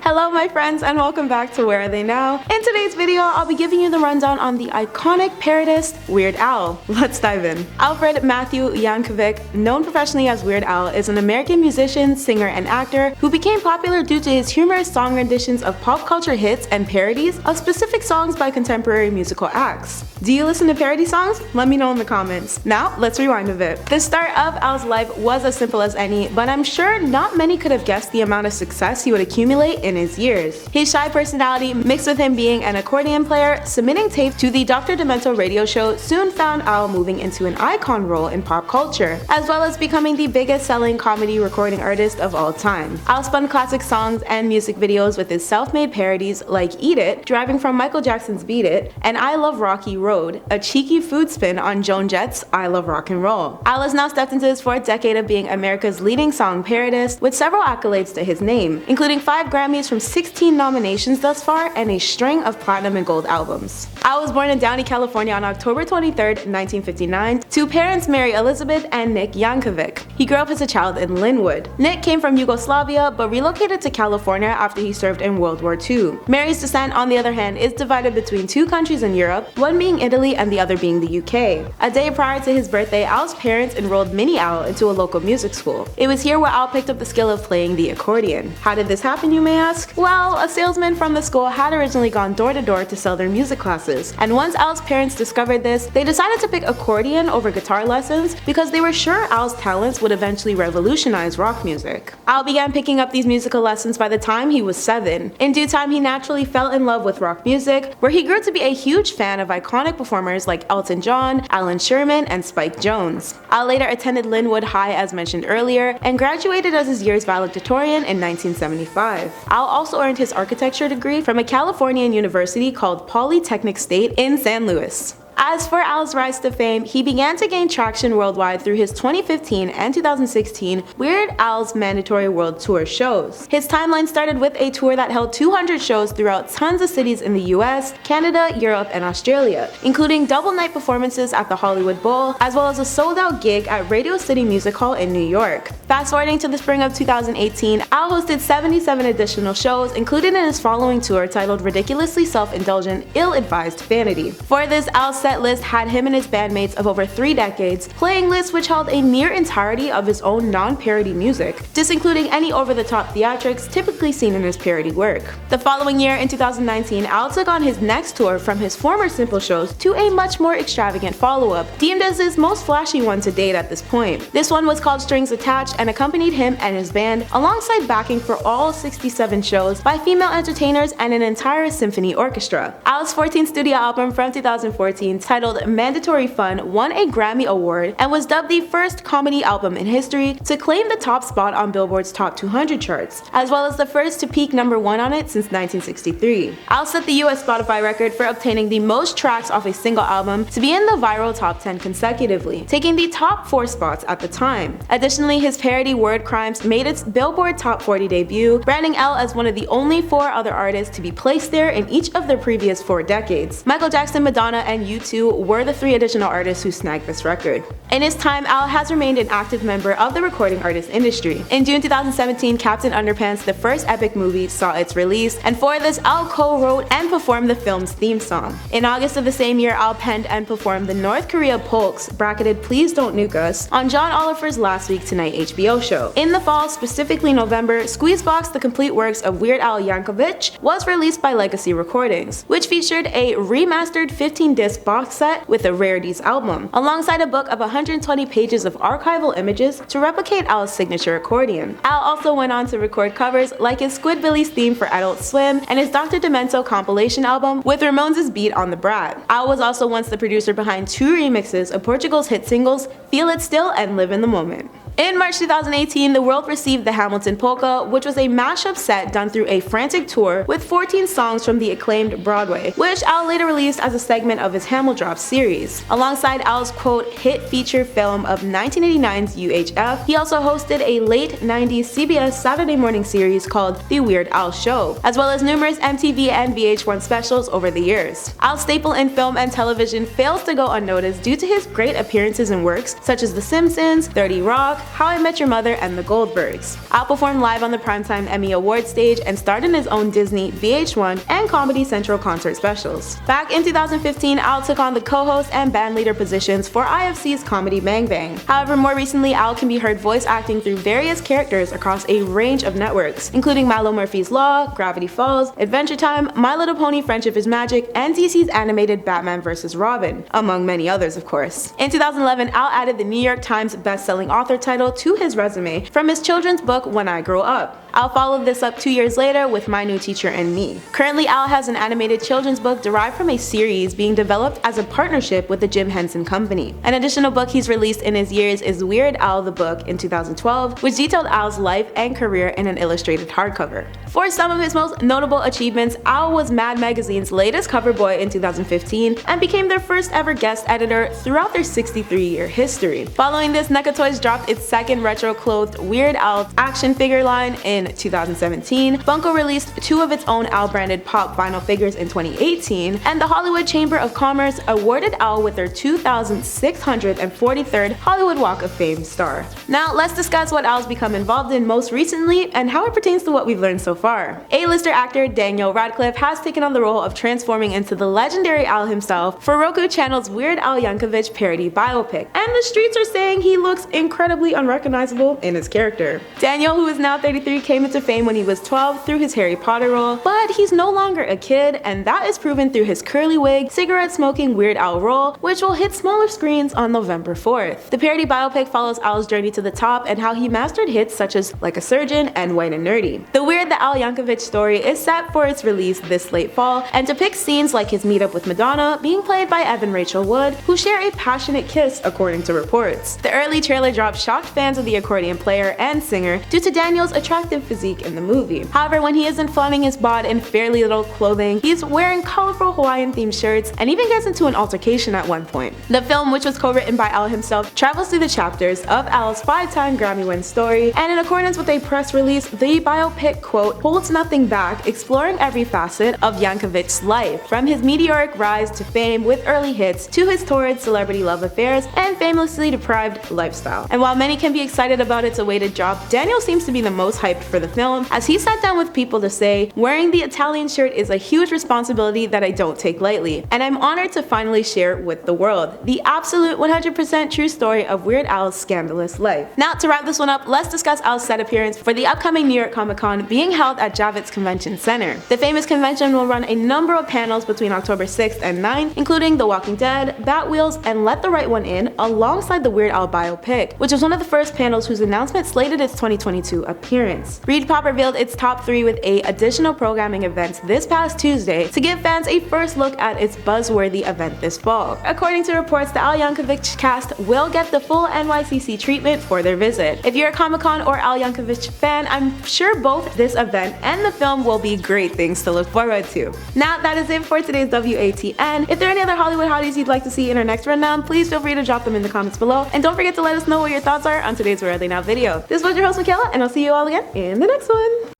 Hello my friends and welcome back to Where Are They Now? In today's video, I'll be giving you the rundown on the iconic parodist Weird Al. Let's dive in. Alfred Matthew Yankovic, known professionally as Weird Al, is an American musician, singer, and actor who became popular due to his humorous song renditions of pop culture hits and parodies of specific songs by contemporary musical acts. Do you listen to parody songs? Let me know in the comments. Now, let's rewind a bit. The start of Al's life was as simple as any, but I'm sure not many could have guessed the amount of success he would accumulate in his years. His shy personality, mixed with him being an accordion player, submitting tapes to the Dr. Demento radio show, soon found Al moving into an icon role in pop culture, as well as becoming the biggest selling comedy recording artist of all time. Al spun classic songs and music videos with his self-made parodies like Eat It, deriving from Michael Jackson's Beat It, and I Love Rocky Road, a cheeky food spin on Joan Jett's I Love Rock and Roll. Al has now stepped into his fourth decade of being America's leading song parodist, with several accolades to his name, including 5 Grammys from 16 nominations thus far and a string of platinum and gold albums. Al was born in Downey, California on October 23, 1959, to parents Mary Elizabeth and Nick Yankovic. He grew up as a child in Linwood. Nick came from Yugoslavia but relocated to California after he served in World War II. Mary's descent, on the other hand, is divided between 2 countries in Europe, one being Italy and the other being the UK. A day prior to his birthday, Al's parents enrolled Mini Al into a local music school. It was here where Al picked up the skill of playing the accordion. How did this happen, you may ask? Well, a salesman from the school had originally gone door to door to sell their music classes, and once Al's parents discovered this, they decided to pick accordion over guitar lessons because they were sure Al's talents would eventually revolutionize rock music. Al began picking up these musical lessons by the time he was 7. In due time, he naturally fell in love with rock music, where he grew to be a huge fan of iconic performers like Elton John, Alan Sherman, and Spike Jones. Al later attended Linwood High as mentioned earlier, and graduated as his year's valedictorian in 1975. Al also earned his architecture degree from a Californian university called Polytechnic State in San Luis. As for Al's rise to fame, he began to gain traction worldwide through his 2015 and 2016 Weird Al's Mandatory World Tour shows. His timeline started with a tour that held 200 shows throughout tons of cities in the US, Canada, Europe, and Australia, including double night performances at the Hollywood Bowl, as well as a sold-out gig at Radio City Music Hall in New York. Fast forwarding to the spring of 2018, Al hosted 77 additional shows included in his following tour titled Ridiculously Self-Indulgent, Ill-Advised Vanity. For this, Al's set list had him and his bandmates of over 3 decades playing lists which held a near entirety of his own non-parody music, disincluding any over-the-top theatrics typically seen in his parody work. The following year, in 2019, Al took on his next tour from his former simple shows to a much more extravagant follow-up, deemed as his most flashy one to date at this point. This one was called Strings Attached and accompanied him and his band, alongside backing for all 67 shows by female entertainers and an entire symphony orchestra. Al's 14th studio album from 2014, titled Mandatory Fun, won a Grammy Award and was dubbed the first comedy album in history to claim the top spot on Billboard's Top 200 charts, as well as the first to peak #1 on it since 1963. Al set the US Spotify record for obtaining the most tracks off a single album to be in the viral top 10 consecutively, taking the top 4 spots at the time. Additionally, his parody Word Crimes made its Billboard Top 40 debut, branding Al as one of the only 4 other artists to be placed there in each of their previous 4 decades. Michael Jackson, Madonna, and U2 were the 3 additional artists who snagged this record. In his time, Al has remained an active member of the recording artist industry. In June 2017, Captain Underpants, the first epic movie, saw its release, and for this, Al co-wrote and performed the film's theme song. In August of the same year, Al penned and performed the North Korea Polks, bracketed Please Don't Nuke Us, on John Oliver's Last Week Tonight HBO show. In the fall, specifically November, Squeezebox, the complete works of Weird Al Yankovic, was released by Legacy Recordings, which featured a remastered 15-disc box set with a Rarities album, alongside a book of 120 pages of archival images to replicate Al's signature accordion. Al also went on to record covers like his Squidbillies theme for Adult Swim and his Dr. Demento compilation album with Ramones' Beat on the Brat. Al was also once the producer behind 2 remixes of Portugal's hit singles Feel It Still and Live in the Moment. In March 2018, the world received the Hamilton Polka, which was a mashup set done through a frantic tour with 14 songs from the acclaimed Broadway, which Al later released as a segment of his Hamil Drops series. Alongside Al's quote hit feature film of 1989's UHF, he also hosted a late 90s CBS Saturday morning series called The Weird Al Show, as well as numerous MTV and VH1 specials over the years. Al's staple in film and television fails to go unnoticed due to his great appearances in works such as The Simpsons, 30 Rock, How I Met Your Mother, and The Goldbergs. Al performed live on the Primetime Emmy Award stage and starred in his own Disney, VH1, and Comedy Central concert specials. Back in 2015, Al took on the co-host and bandleader positions for IFC's Comedy Bang Bang. However, more recently, Al can be heard voice acting through various characters across a range of networks, including Milo Murphy's Law, Gravity Falls, Adventure Time, My Little Pony Friendship is Magic, and DC's animated Batman vs. Robin, among many others of course. In 2011, Al added the New York Times best-selling author title to his resume from his children's book When I Grow Up. Al followed this up 2 years later with My New Teacher and Me. Currently, Al has an animated children's book derived from a series being developed as a partnership with the Jim Henson Company. An additional book he's released in his years is Weird Al the Book in 2012, which detailed Al's life and career in an illustrated hardcover. For some of his most notable achievements, Al was Mad Magazine's latest cover boy in 2015 and became their first ever guest editor throughout their 63-year history. Following this, NECA Toys dropped its second retro-clothed Weird Al action figure line in 2017, Funko released 2 of its own Al-branded pop vinyl figures in 2018, and the Hollywood Chamber of Commerce awarded Al with their 2,643rd Hollywood Walk of Fame star. Now let's discuss what Al's become involved in most recently and how it pertains to what we've learned so far. A-lister actor Daniel Radcliffe has taken on the role of transforming into the legendary Al himself for Roku channel's Weird Al Yankovic parody Biopic, and the streets are saying he looks incredibly unrecognizable in his character. Daniel, who is now 33, came into fame when he was 12 through his Harry Potter role, but he's no longer a kid, and that is proven through his curly wig, cigarette-smoking Weird Al role, which will hit smaller screens on November 4th. The parody biopic follows Al's journey to the top and how he mastered hits such as Like a Surgeon and White and Nerdy. The Weird Al Yankovic story is set for its release this late fall and depicts scenes like his meetup with Madonna, being played by Evan Rachel Wood, who share a passionate kiss according to reports. The early trailer drop shocked fans of the accordion player and singer due to Daniel's attractive physique in the movie. However, when he isn't flaunting his bod in fairly little clothing, he's wearing colorful Hawaiian-themed shirts and even gets into an altercation at one point. The film, which was co-written by Al himself, travels through the chapters of Al's 5-time Grammy-winning story, and in accordance with a press release, the biopic, quote, holds nothing back, exploring every facet of Yankovic's life, from his meteoric rise to fame with early hits to his torrid celebrity love affairs and famously deprived lifestyle. And while many can be excited about its awaited drop, Daniel seems to be the most hyped for the film, as he sat down with people to say, "Wearing the Italian shirt is a huge responsibility that I don't take lightly, and I'm honored to finally share with the world the absolute 100% true story of Weird Al's scandalous life." Now, to wrap this one up, let's discuss Al's set appearance for the upcoming New York Comic Con being held at Javits Convention Center. The famous convention will run a number of panels between October 6th and 9th, including The Walking Dead, Batwheels, and Let the Right One In, alongside the Weird Al biopic, which was one of the first panels whose announcement slated its 2022 appearance. Reed Pop revealed its top 3 with 8 additional programming events this past Tuesday to give fans a first look at its buzzworthy event this fall. According to reports, the Al Yankovic cast will get the full NYCC treatment for their visit. If you're a Comic-Con or Al Yankovic fan, I'm sure both this event and the film will be great things to look forward to. Now, that is it for today's WATN. If there are any other Hollywood hotties you'd like to see in our next rundown, please feel free to drop them in the comments below, and don't forget to let us know what your thoughts are on today's Where Are They Now video. This was your host, Michaela, and I'll see you all again in the next one.